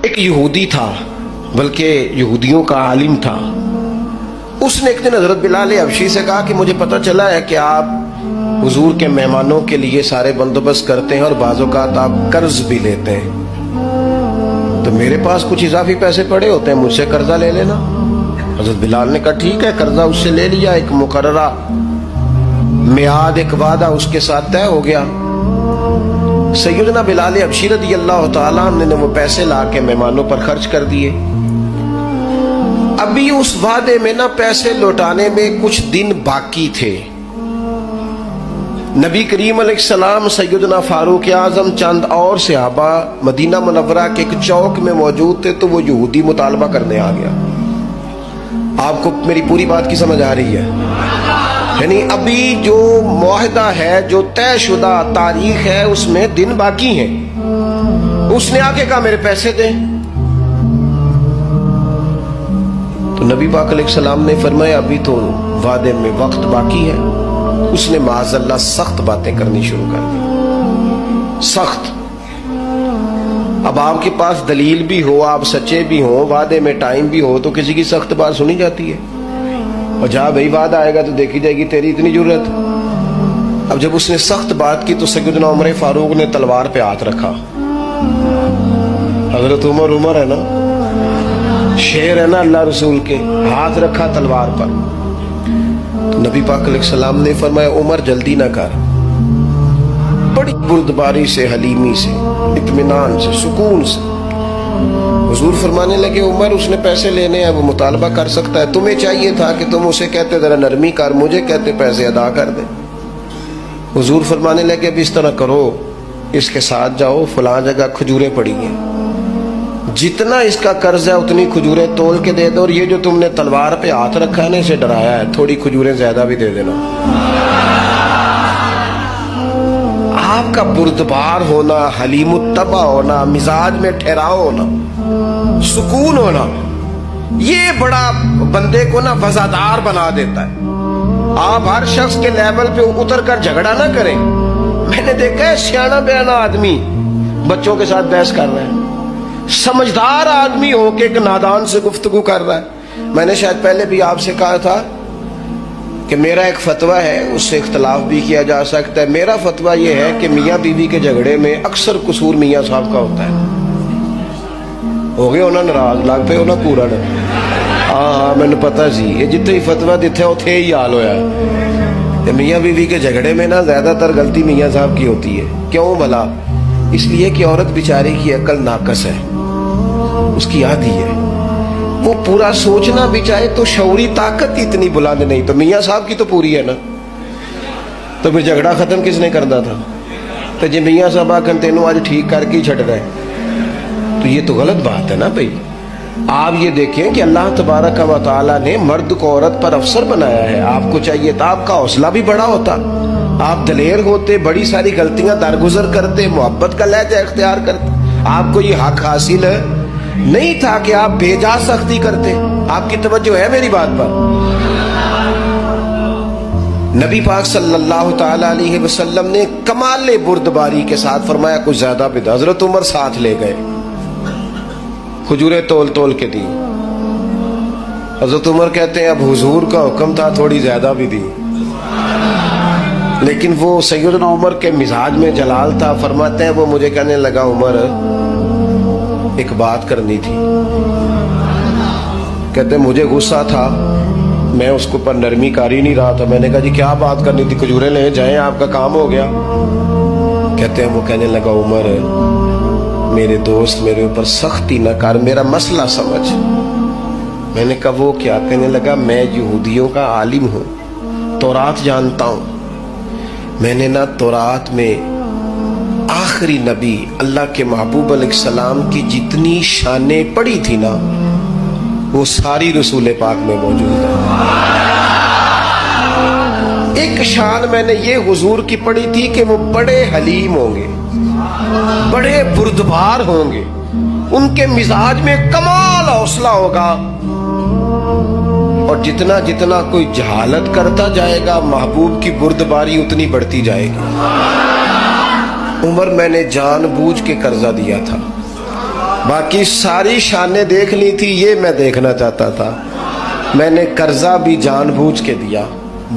ایک یہودی تھا، بلکہ یہودیوں کا عالم تھا. اس نے ایک دن حضرت بلال حبشی سے کہا کہ مجھے پتہ چلا ہے کہ آپ حضور کے مہمانوں کے لیے سارے بندوبست کرتے ہیں اور بعض اوقات آپ قرض بھی لیتے ہیں، تو میرے پاس کچھ اضافی پیسے پڑے ہوتے ہیں، مجھ سے قرضہ لے لینا. حضرت بلال نے کہا ٹھیک ہے، قرضہ اس سے لے لیا. ایک مقررہ میعاد، ایک وعدہ اس کے ساتھ طے ہو گیا. سیدنا بلال حبشی رضی اللہ تعالیٰ عنہ نے وہ پیسے لا کے مہمانوں پر خرچ کر دیے. ابھی اس وعدے میں نا پیسے لوٹانے میں کچھ دن باقی تھے. نبی کریم علیہ السلام، سیدنا فاروق اعظم، چند اور صحابہ مدینہ منورہ کے ایک چوک میں موجود تھے، تو وہ یہودی مطالبہ کرنے آ گیا. آپ کو میری پوری بات کی سمجھ آ رہی ہے؟ یعنی ابھی جو معاہدہ ہے، جو طے شدہ تاریخ ہے، اس میں دن باقی ہیں. اس نے آ کے کہا میرے پیسے دیں. تو نبی پاک علیہ السلام نے فرمایا ابھی تو وعدے میں وقت باقی ہے. اس نے معاذ اللہ سخت باتیں کرنی شروع کر دی، سخت. اب آپ کے پاس دلیل بھی ہو، آپ سچے بھی ہوں، وعدے میں ٹائم بھی ہو، تو کسی کی سخت بات سنی جاتی ہے. اور جہاں بھائی وعدہ آئے گا تو دیکھی جائے گی تیری اتنی ضرورت. اب جب اس نے سخت بات کی تو سیدنا عمر فاروق نے تلوار پہ ہاتھ رکھا. حضرت عمر ہے نا، شیر ہے نا اللہ رسول کے، ہاتھ رکھا تلوار پر. تو نبی پاک علیہ السلام نے فرمایا عمر جلدی نہ کر. بڑی بردباری سے، حلیمی سے، اطمینان سے، سکون سے. حضور فرمانے لگے عمر اس نے پیسے لینے ہیں، وہ مطالبہ کر سکتا ہے، تمہیں چاہیے تھا کہ تم اسے کہتے ذرا نرمی کر، مجھے کہتے پیسے ادا کر دے. حضور فرمانے لگے اب اس طرح کرو، اس کے ساتھ جاؤ، فلاں جگہ کھجوریں پڑی ہیں، جتنا اس کا قرض ہے اتنی کھجوریں تول کے دے دو، اور یہ جو تم نے تلوار پہ ہاتھ رکھا ہے نا، اسے ڈرایا ہے، تھوڑی کھجوریں زیادہ بھی دے دینا. آپ کا بردبار ہونا، حلیم الطبع ہونا، مزاج میں ٹھہراؤ ہونا، سکون ہونا، یہ بڑا بندے کو نا وفادار بنا دیتا ہے. آپ ہر شخص کے لیول پہ اتر کر جھگڑا نہ کریں. میں نے دیکھا ہے سیانا بیانا آدمی بچوں کے ساتھ بحث کر رہا ہے، سمجھدار آدمی ہو کے ایک نادان سے گفتگو کر رہا ہے. میں نے شاید پہلے بھی آپ سے کہا تھا کہ میرا ایک فتویٰ ہے، اس سے اختلاف بھی کیا جا سکتا ہے. میرا فتویٰ یہ ہے کہ میاں بیوی کے جھگڑے میں اکثر قصور میاں صاحب کا ہوتا ہے. ہو گئے ہونا ناراض، لگ پہ ہونا پورا نا. ہاں میں نے پتا سی یہ جتنے ہی فتویٰ دیتے اتنے ہی حال ہویا ہے. میاں بیوی کے جھگڑے میں نا زیادہ تر غلطی میاں صاحب کی ہوتی ہے. کیوں بھلا؟ اس لیے کہ عورت بیچاری کی عقل ناقص ہے، اس کی آدھی ہے، وہ پورا سوچنا بھی چاہے تو شعوری طاقت اتنی بلند نہیں. تو میاں صاحب کی تو پوری ہے نا، تو پھر جھگڑا ختم کس نے کرنا تھا؟ تو جی میاں صاحب آکن تینوں آج ٹھیک کر کے ہی چھٹ رہے، تو یہ تو غلط بات ہے نا بھائی. آپ یہ دیکھیں کہ اللہ تبارک و تعالیٰ نے مرد کو عورت پر افسر بنایا ہے. آپ کو چاہیے تھا آپ کا حوصلہ بھی بڑا ہوتا، آپ دلیر ہوتے، بڑی ساری غلطیاں درگزر کرتے، محبت کا لہجہ اختیار کرتے. آپ کو یہ حق حاصل نہیں تھا کہ آپ بے جا سختی کرتے. آپ کی توجہ ہے میری بات پر؟ نبی پاک صلی اللہ تعالی علیہ وسلم نے کمال بردباری کے ساتھ فرمایا کچھ زیادہ بھی. حضرت عمر ساتھ لے گئے، کھجوریں تول تول کے دی. حضرت عمر کہتے ہیں اب حضور کا حکم تھا، تھوڑی زیادہ بھی دی. لیکن وہ سیدنا عمر کے مزاج میں جلال تھا. فرماتے ہیں وہ مجھے کہنے لگا عمر ایک بات کرنی تھی. کہتے ہیں مجھے غصہ تھا، میں اس کو پر نرمی کر ہی نہیں رہا تھا. میں نے کہا جی کیا بات کرنی تھی؟ کھجوریں لے جائیں، آپ کا کام ہو گیا. کہتے ہیں وہ کہنے لگا عمر میرے دوست میرے اوپر سختی نہ کر، میرا مسئلہ سمجھ. میں نے کہا وہ کیا؟ کہنے لگا میں یہودیوں کا عالم ہوں، تورات جانتا ہوں. میں نے نا تورات میں آخری نبی اللہ کے محبوب علیہ السلام کی جتنی شانیں پڑھی تھی نا، وہ ساری رسول پاک میں موجود ہے. ایک شان میں نے یہ حضور کی پڑھی تھی کہ وہ بڑے حلیم ہوں گے، بڑے بردبار ہوں گے، ان کے مزاج میں کمال حوصلہ ہوگا، اور جتنا جتنا کوئی جہالت کرتا جائے گا محبوب کی بردباری اتنی بڑھتی جائے گی. عمر میں نے جان بوجھ کے قرضہ دیا تھا، باقی ساری شانیں دیکھ لی تھی، یہ میں دیکھنا چاہتا تھا. میں نے قرضہ بھی جان بوجھ کے دیا،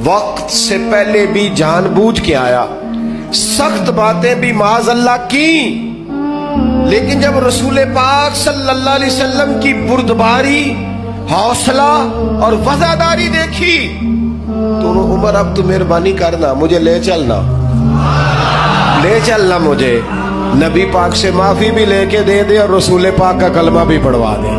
وقت سے پہلے بھی جان بوجھ کے آیا، سخت باتیں بھی معاذ اللہ کی، لیکن جب رسول پاک صلی اللہ علیہ وسلم کی بردباری، حوصلہ اور وفاداری دیکھی تو عمر اب تو مہربانی کرنا، مجھے لے چلنا مجھے نبی پاک سے معافی بھی لے کے دے دے اور رسول پاک کا کلمہ بھی پڑھوا دے.